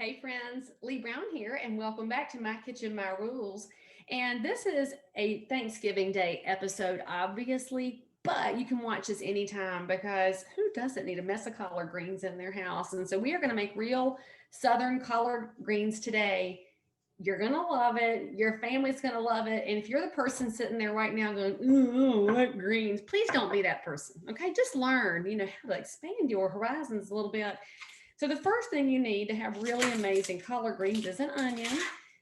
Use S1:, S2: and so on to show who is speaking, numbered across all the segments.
S1: Hey friends, Leigh Brown here, and welcome back to My Kitchen, My Rules. And this is a Thanksgiving Day episode, obviously, but you can watch this anytime because who doesn't need a mess of collard greens in their house? And so we are going to make real Southern collard greens today. You're going to love it. Your family's going to love it. And if you're the person sitting there right now going, ooh, what greens? Please don't be that person. Okay. Just learn, how to expand your horizons a little bit. So the first thing you need to have really amazing collard greens is an onion.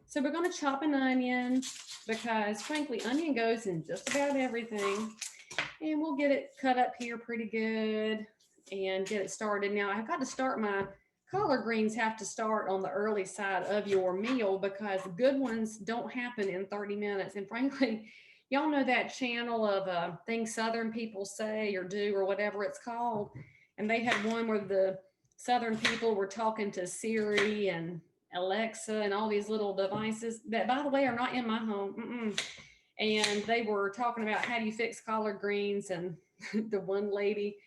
S1: So we're going to chop an onion because frankly, onion goes in just about everything. And we'll get it cut up here pretty good and get it started. Now I've got to start my collard greens have to start on the early side of your meal because good ones don't happen in 30 minutes. And frankly, y'all know that channel of things Southern people say or do or whatever it's called. And they had one where the Southern people were talking to Siri and Alexa and all these little devices that, by the way, are not in my home. And they were talking about how do you fix collard greens. And the one lady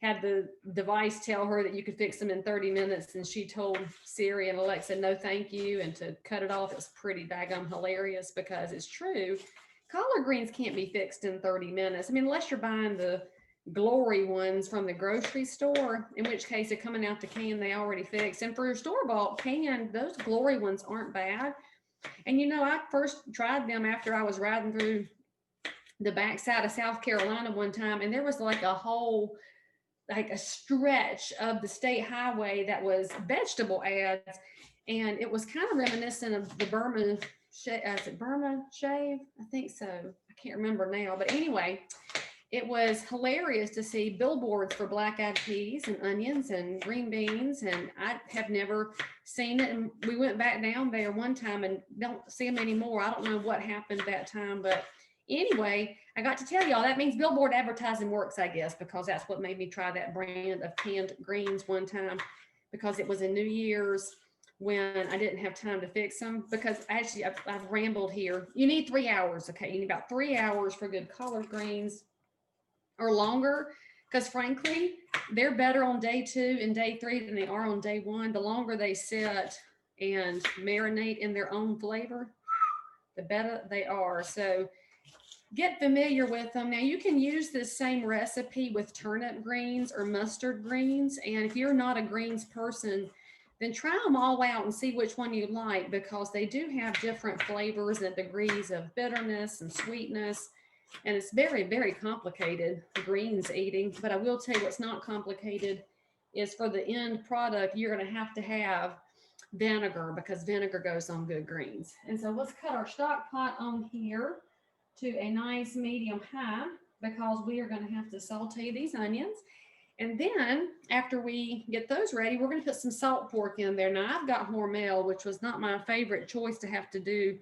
S1: had the device tell her that you could fix them in 30 minutes. And she told Siri and Alexa, no, thank you. And to cut it off, it's pretty daggum hilarious because it's true. Collard greens can't be fixed in 30 minutes. I mean, unless you're buying the glory ones from the grocery store, in which case they're coming out the can they already fixed. And for your store-bought can, those glory ones aren't bad. And I first tried them after I was riding through the backside of South Carolina one time, and there was like a stretch of the state highway that was vegetable ads, and it was kind of reminiscent of the Burma shave. Is it Burma shave? I think so. I can't remember now, but anyway, it was hilarious to see billboards for black-eyed peas and onions and green beans, and I have never seen it. And we went back down there one time and don't see them anymore. I don't know what happened that time, but anyway, I got to tell y'all that means billboard advertising works, I guess, because that's what made me try that brand of canned greens one time, because it was in New Year's when I didn't have time to fix them. Because actually, I've rambled here. You need 3 hours, okay? You need about 3 hours for good collard greens, or longer, because frankly, they're better on day 2 and day 3 than they are on day 1. The longer they sit and marinate in their own flavor, the better they are. So get familiar with them. Now you can use this same recipe with turnip greens or mustard greens. And if you're not a greens person, then try them all out and see which one you like, because they do have different flavors and degrees of bitterness and sweetness. And it's very, very complicated, greens eating. But I will tell you what's not complicated is for the end product, you're going to have vinegar, because vinegar goes on good greens. And so let's cut our stock pot on here to a nice medium high, because we are going to have to saute these onions. And then after we get those ready, we're going to put some salt pork in there. Now I've got 𝙑𝙀𝘼𝙾, which was not my favorite choice to have to do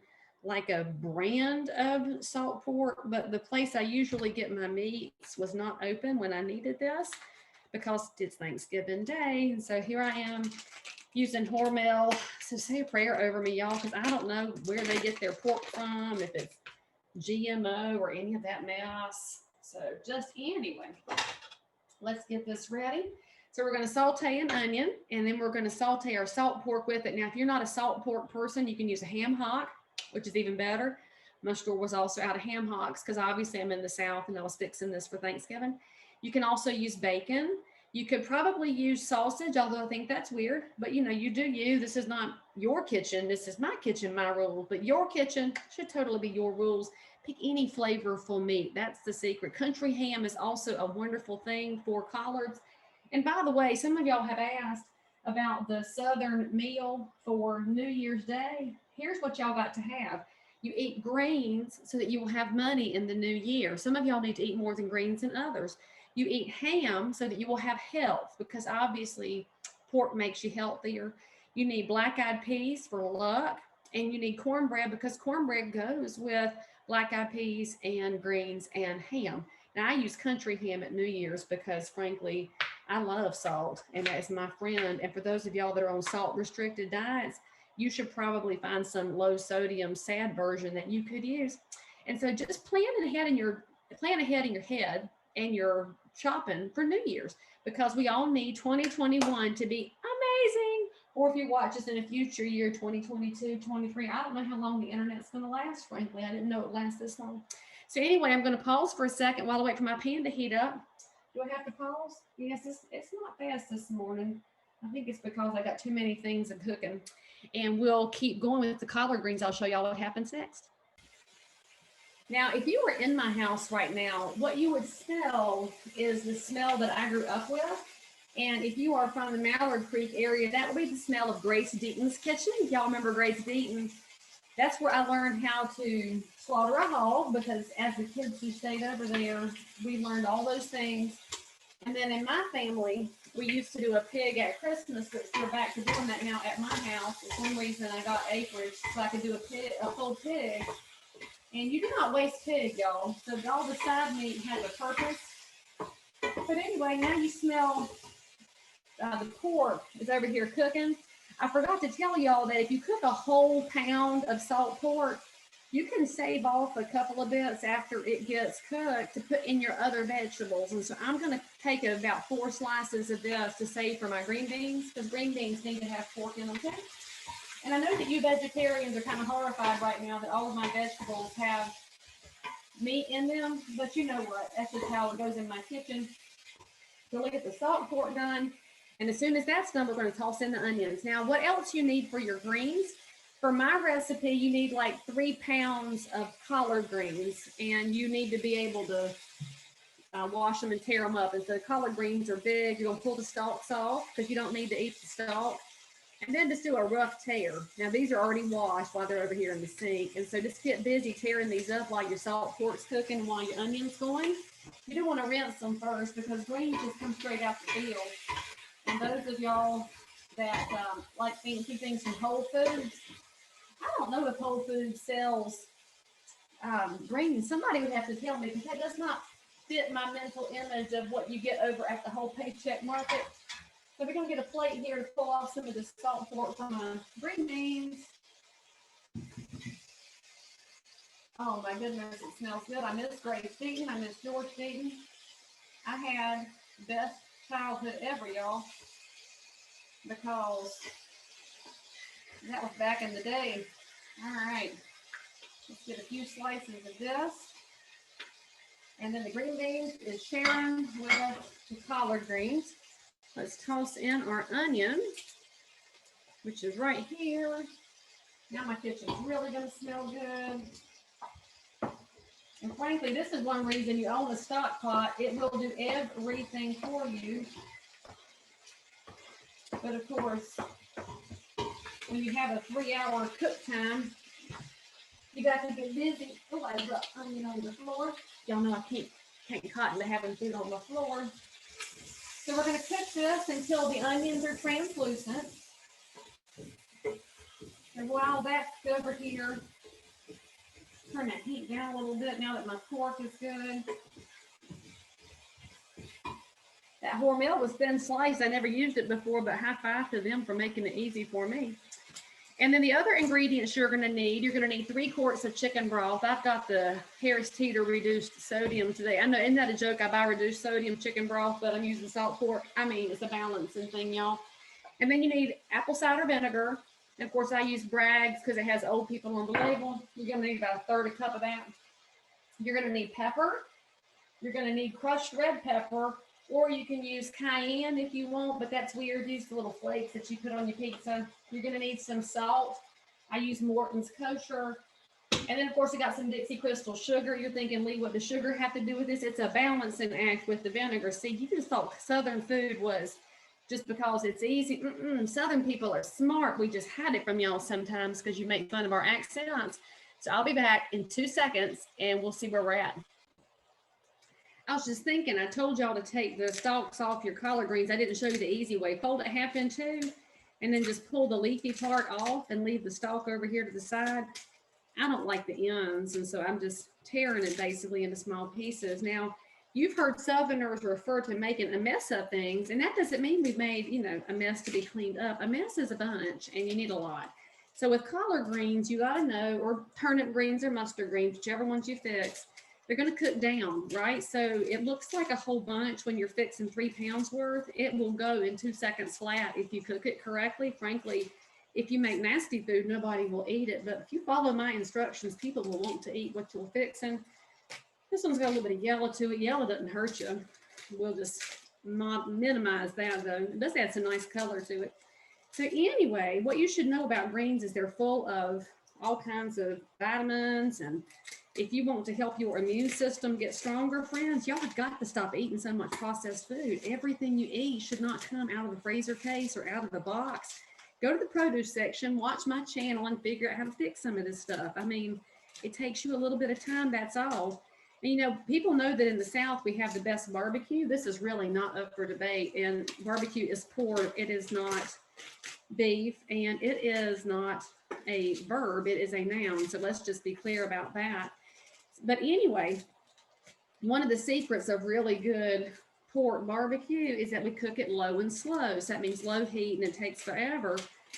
S1: like a brand of salt pork, but the place I usually get my meats was not open when I needed this because it's Thanksgiving Day. And so here I am using 𝙑𝙾𝘼. So say a prayer over me, y'all, because I don't know where they get their pork from, if it's GMO or any of that mess. So just anyway, let's get this ready. So we're going to saute an onion, and then we're going to saute our salt pork with it. Now, if you're not a salt pork person, you can use a ham hock, which is even better. My store was also out of ham hocks because obviously I'm in the South and I was fixing this for Thanksgiving. You can also use bacon. You could probably use sausage, although I think that's weird, but you do you. This is not your kitchen. This is my kitchen, my rules, but your kitchen should totally be your rules. Pick any flavorful meat. That's the secret. Country ham is also a wonderful thing for collards. And by the way, some of y'all have asked about the Southern meal for New Year's Day. Here's what y'all got to have. You eat greens so that you will have money in the new year. Some of y'all need to eat more than greens than others. You eat ham so that you will have health, because obviously pork makes you healthier. You need black-eyed peas for luck, and you need cornbread because cornbread goes with black-eyed peas and greens and ham. Now I use country ham at New Year's because frankly, I love salt, and that is my friend. And for those of y'all that are on salt restricted diets, you should probably find some low sodium sad version that you could use. And so just plan ahead in your head and your shopping for New Year's, because we all need 2021 to be amazing. Or if you watch us in a future year, 2022, 23, I don't know how long the internet's going to last, frankly. I didn't know it would last this long. So anyway, I'm going to pause for a second while I wait for my pan to heat up. Do I have to pause? Yes, it's not fast this morning. I think it's because I got too many things of cooking. And we'll keep going with the collard greens. I'll show y'all what happens next. Now, if you were in my house right now, what you would smell is the smell that I grew up with. And if you are from the Mallard Creek area, that would be the smell of Grace Deaton's kitchen. Y'all remember Grace Deaton? That's where I learned how to slaughter a hog, because as the kids who stayed over there, we learned all those things. And then in my family, we used to do a pig at Christmas, but we're back to doing that now at my house. For some reason, I got acreage so I could do a whole pig. And you do not waste pig, y'all. So all the side meat has a purpose. But anyway, now you smell the pork is over here cooking. I forgot to tell y'all that if you cook a whole pound of salt pork, you can save off a couple of bits after it gets cooked to put in your other vegetables. And so I'm going to take about 4 slices of this to save for my green beans, because green beans need to have pork in them too. And I know that you vegetarians are kind of horrified right now that all of my vegetables have meat in them, but you know what? That's just how it goes in my kitchen. So we'll get the salt pork done. And as soon as that's done, we're going to toss in the onions. Now, what else you need for your greens? For my recipe, you need like 3 pounds of collard greens, and you need to be able to wash them and tear them up. If the collard greens are big, you're going to pull the stalks off because you don't need to eat the stalk. And then just do a rough tear. Now, these are already washed while they're over here in the sink. And so just get busy tearing these up while your salt pork's cooking and while your onion's going. You do want to rinse them first because greens just come straight out the field. And those of y'all that like fancy things from Whole Foods, I don't know if Whole Foods sells greens. Somebody would have to tell me, because that does not fit my mental image of what you get over at the Whole Paycheck Market. So we're going to get a plate here to pull off some of the salt pork from my green beans. Oh my goodness, it smells good. I miss Grace Deaton. I miss George Deaton. I had the best childhood ever, y'all, because that was back in the day. All right, let's get a few slices of this. And then the green beans is sharing with the collard greens. Let's toss in our onion, which is right here. Now my kitchen's really going to smell good. And frankly, this is one reason you own a stock pot. It will do everything for you. But of course, when you have a 3-hour cook time, you got to get busy. Oh, I dropped onion on the floor. Y'all know I can't cotton to having food on the floor. So we're going to cook this until the onions are translucent. And while that's over here, turn that heat down a little bit now that my pork is good. That 𝙑𝙀𝘼𝘾 was thin sliced. I never used it before, but high five to them for making it easy for me. And then the other ingredients you're going to need 3 quarts of chicken broth. I've got the 𝑘𝙃 reduced sodium today. I know, isn't that a joke? I buy reduced sodium chicken broth, but I'm using salt pork. I mean, it's a balancing thing, y'all. And then you need apple cider vinegar. And of course, I use Bragg's because it has old people on the label. You're going to need about 1/3 cup of that. You're going to need pepper. You're going to need crushed red pepper, or you can use cayenne if you want, but that's weird. Use the little flakes that you put on your pizza. You're going to need some salt. I use Morton's kosher. And then, of course, I got some Dixie Crystal sugar. You're thinking, Leigh, what does sugar have to do with this? It's a balancing act with the vinegar. See, you just thought Southern food was just because it's easy. Southern people are smart. We just hide it from y'all sometimes because you make fun of our accents. So I'll be back in 2 seconds and we'll see where we're at. I was just thinking, I told y'all to take the stalks off your collard greens. I didn't show you the easy way. Fold it half in 2 and then just pull the leafy part off and leave the stalk over here to the side. I don't like the ends, and so I'm just tearing it basically into small pieces. Now, you've heard Southerners refer to making a mess of things, and that doesn't mean we've made, a mess to be cleaned up. A mess is a bunch, and you need a lot. So with collard greens, you got to know, or turnip greens or mustard greens, whichever ones you fix, they're going to cook down, right? So it looks like a whole bunch when you're fixing 3 pounds worth. It will go in 2 seconds flat if you cook it correctly. Frankly, if you make nasty food, nobody will eat it. But if you follow my instructions, people will want to eat what you're fixing. This one's got a little bit of yellow to it. Yellow doesn't hurt you. We'll just minimize that though. It does add some nice color to it. So anyway, what you should know about greens is they're full of all kinds of vitamins, and if you want to help your immune system get stronger, friends, y'all have got to stop eating so much processed food. Everything you eat should not come out of the freezer case or out of the box. Go to the produce section, watch my channel, and figure out how to fix some of this stuff. I mean, it takes you a little bit of time, that's all. And, you know, people know that in the South we have the best barbecue. This is really not up for debate. And barbecue is pork. It is not beef, and it is not a verb. It is a noun. So let's just be clear about that. But anyway, one of the secrets of really good pork barbecue is that we cook it low and slow. So that means low heat, and it takes forever.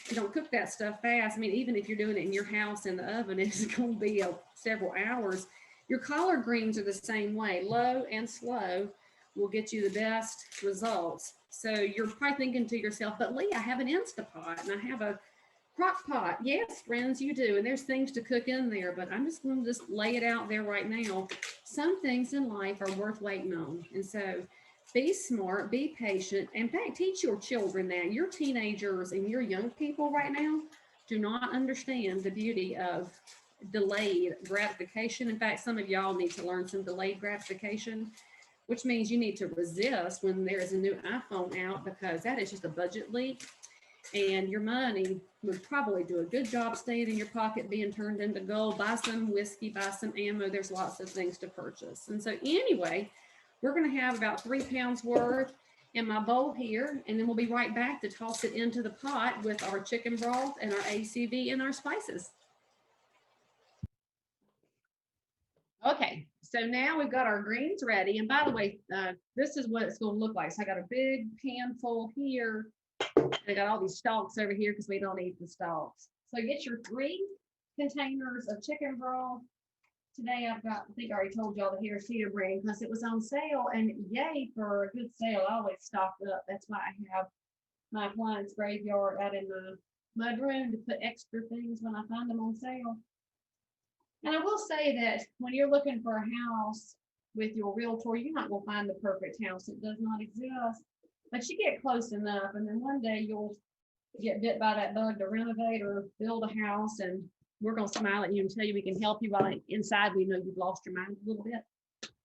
S1: You don't cook that stuff fast. I mean, even if you're doing it in your house in the oven, it's going to be several hours. Your collard greens are the same way. Low and slow will get you the best results. So you're probably thinking to yourself, but Leigh, I have an Instapot and I have a crock pot. Yes, friends, you do. And there's things to cook in there, but I'm just going to just lay it out there right now. Some things in life are worth waiting on. And so be smart, be patient. In fact, teach your children that. Your teenagers and your young people right now do not understand the beauty of delayed gratification. In fact, some of y'all need to learn some delayed gratification, which means you need to resist when there is a new iPhone out, because that is just a budget leak. And your money would probably do a good job staying in your pocket, being turned into gold. Buy some whiskey, buy some ammo. There's lots of things to purchase. And so anyway, we're going to have about 3 pounds worth in my bowl here, and then we'll be right back to toss it into the pot with our chicken broth and our ACV and our spices. Okay, so now we've got our greens ready. And by the way, this is what it's going to look like. So I got a big pan full here. I got all these stalks over here because we don't eat the stalks. So get your 3 containers of chicken broth. Today I've got, I think I already told y'all the Hdr brand because it was on sale, and yay for a good sale. I always stock up. That's why I have my appliance graveyard out in the mud room to put extra things when I find them on sale. And I will say that when you're looking for a house with your realtor, you're not going to find the perfect house. It does not exist. But you get close enough, and then one day you'll get bit by that bug to renovate or build a house, and we're going to smile at you and tell you we can help you, while inside we know you've lost your mind a little bit.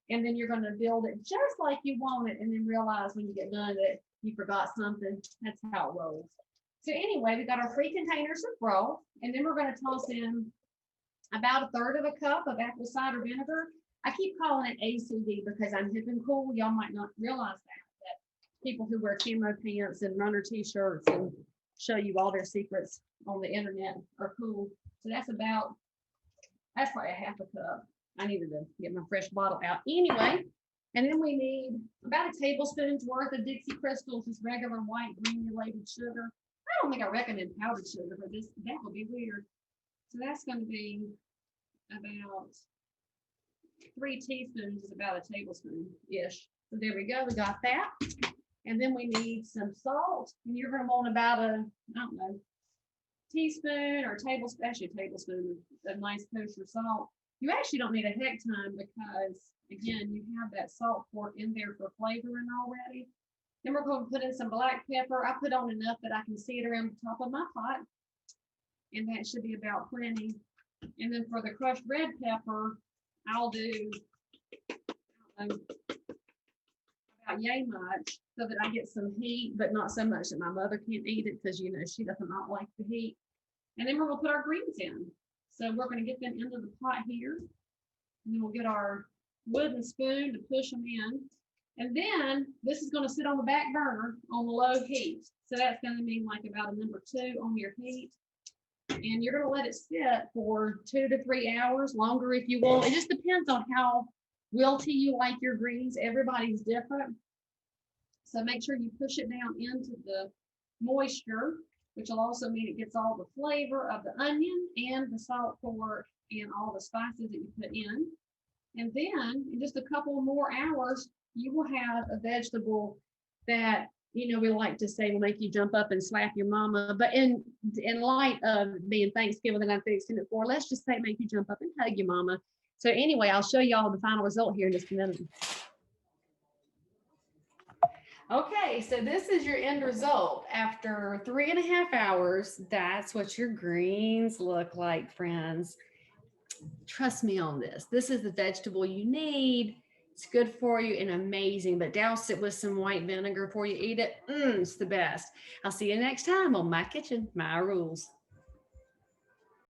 S1: And then you're going to build it just like you want it, and then realize when you get done that you forgot something. That's how it rolls. So anyway, we got our 3 containers of broth, and then we're going to toss in about 1/3 cup of apple cider vinegar. I keep calling it ACV because I'm hip and cool. Y'all might not realize that people who wear camo pants and runner t-shirts and show you all their secrets on the internet are cool. So that's probably a 1/2 cup. I needed to get my fresh bottle out anyway. And then we need about a tablespoon's worth of Dixie Crystals, just regular white granulated sugar. I don't think I recommend powdered sugar, but that would be weird. So that's going to be about 3 teaspoons, is about a tablespoon-ish. So there we go, we got that. And then we need some salt, and you're going to want about a, I don't know, teaspoon or tablespoon, actually a tablespoon of nice kosher salt. You actually don't need a heck ton because, again, you have that salt pork in there for flavoring already. Then we're going to put in some black pepper. I put on enough that I can see it around the top of my pot, and that should be about plenty. And then for the crushed red pepper, I'll do about yay much so that I get some heat, but not so much that my mother can't eat it because, you know, she does not like the heat. And then we're going to put our greens in. So we're going to get them into the pot here. And then we'll get our wooden spoon to push them in. And then this is going to sit on the back burner on the low heat. So that's going to mean like about a number 2 on your heat. And you're going to let it sit for 2 to 3 hours, longer if you want. It just depends on how wilty you like your greens. Everybody's different. So make sure you push it down into the moisture, which will also mean it gets all the flavor of the onion and the salt pork and all the spices that you put in. And then in just a couple more hours, you will have a vegetable that, you know, we like to say will make you jump up and slap your mama. But in light of being Thanksgiving that I'm fixing it for, let's just say make you jump up and hug your mama. So anyway, I'll show you all the final result here in just a minute. Okay, so this is your end result. After 3.5 hours, that's what your greens look like, friends. Trust me on this. This is the vegetable you need. It's good for you and amazing, but douse it with some white vinegar before you eat it. It's the best. I'll see you next time on My Kitchen, My Rules.